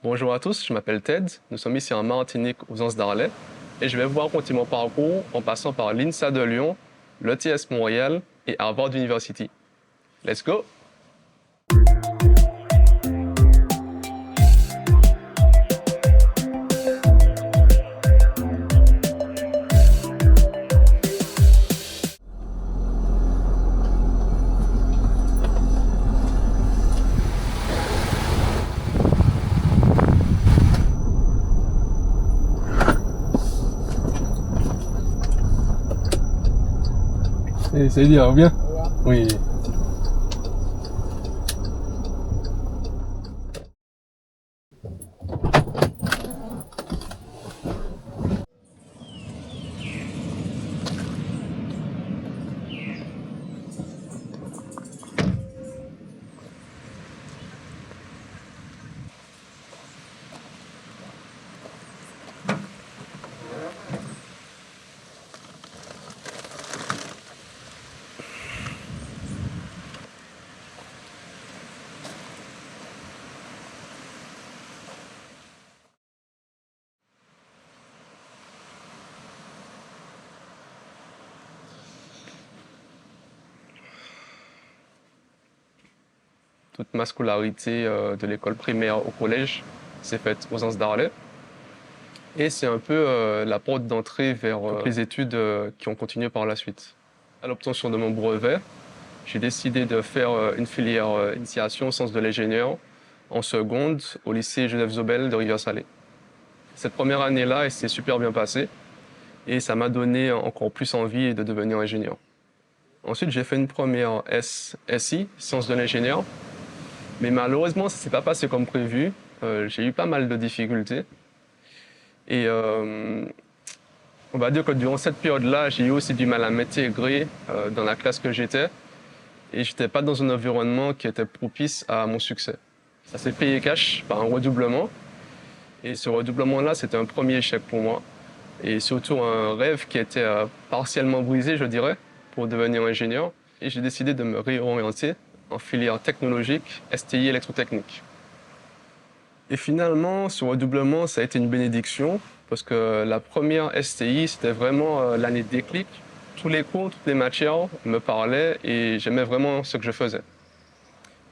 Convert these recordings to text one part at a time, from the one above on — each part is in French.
Bonjour à tous, je m'appelle Ted, nous sommes ici en Martinique aux Anses d'Arlet et je vais vous raconter mon parcours en passant par l'INSA de Lyon, l'ETS Montréal et Harvard University. Let's go! C'est bien, bien? Oui. Toute ma scolarité de l'école primaire au collège s'est faite aux Anses d'Arlet et c'est un peu la porte d'entrée vers toutes les études qui ont continué par la suite. À l'obtention de mon brevet, j'ai décidé de faire une filière initiation au sens de l'ingénieur en seconde au lycée Joseph Zobel de Rivière-Salée. Cette première année-là, elle s'est super bien passée et ça m'a donné encore plus envie de devenir ingénieur. Ensuite, j'ai fait une première SI, sciences de l'ingénieur, mais malheureusement, ça ne s'est pas passé comme prévu. J'ai eu pas mal de difficultés et on va dire que durant cette période-là, j'ai eu aussi du mal à m'intégrer dans la classe que j'étais et j'étais pas dans un environnement qui était propice à mon succès. Ça s'est payé cash par un redoublement et ce redoublement-là, c'était un premier échec pour moi et surtout un rêve qui était partiellement brisé, je dirais, pour devenir ingénieur. Et j'ai décidé de me réorienter en filière technologique, STI électrotechnique. Et finalement, ce redoublement, ça a été une bénédiction parce que la première STI, c'était vraiment l'année déclic. Tous les cours, toutes les matières me parlaient et j'aimais vraiment ce que je faisais.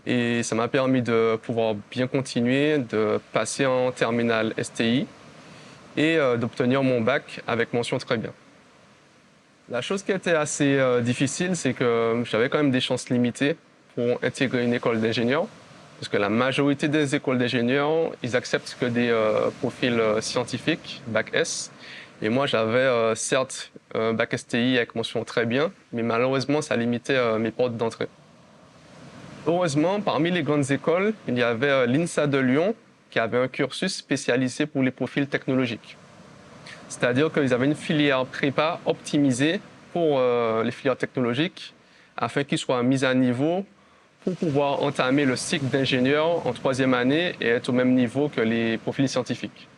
Et ça m'a permis de pouvoir bien continuer, de passer en terminale STI et d'obtenir mon bac avec mention très bien. La chose qui était assez difficile, c'est que j'avais quand même des chances limitées pour intégrer une école d'ingénieur, parce que la majorité des écoles d'ingénieurs, ils acceptent que des profils scientifiques, bac S. Et moi, j'avais certes un bac STI avec mention très bien, mais malheureusement, ça limitait mes portes d'entrée. Heureusement, parmi les grandes écoles, il y avait l'INSA de Lyon, qui avait un cursus spécialisé pour les profils technologiques. C'est-à-dire qu'ils avaient une filière prépa optimisée pour les filières technologiques afin qu'ils soient mis à niveau pour pouvoir entamer le cycle d'ingénieur en troisième année et être au même niveau que les profils scientifiques.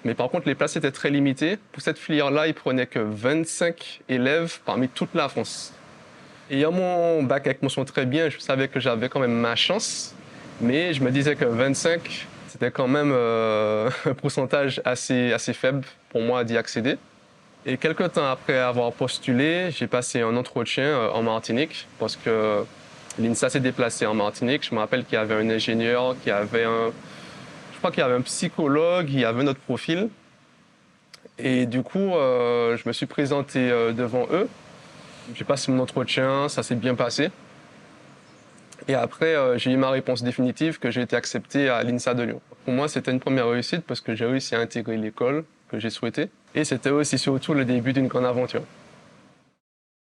Mais par contre, les places étaient très limitées. Pour cette filière-là, ils prenaient que 25 élèves parmi toute la France. Ayant mon bac avec mention très bien, je savais que j'avais quand même ma chance, mais je me disais que 25, c'était quand même un pourcentage assez faible pour moi d'y accéder. Et quelques temps après avoir postulé, j'ai passé un entretien en Martinique parce que l'INSA s'est déplacé en Martinique. Je me rappelle qu'il y avait un ingénieur, je crois qu'il y avait un psychologue, il y avait notre profil. Et du coup, je me suis présenté devant eux. J'ai passé mon entretien, ça s'est bien passé. Et après, j'ai eu ma réponse définitive que j'ai été accepté à l'INSA de Lyon. Pour moi, c'était une première réussite parce que j'ai réussi à intégrer l'école que j'ai souhaitée. Et c'était aussi surtout le début d'une grande aventure.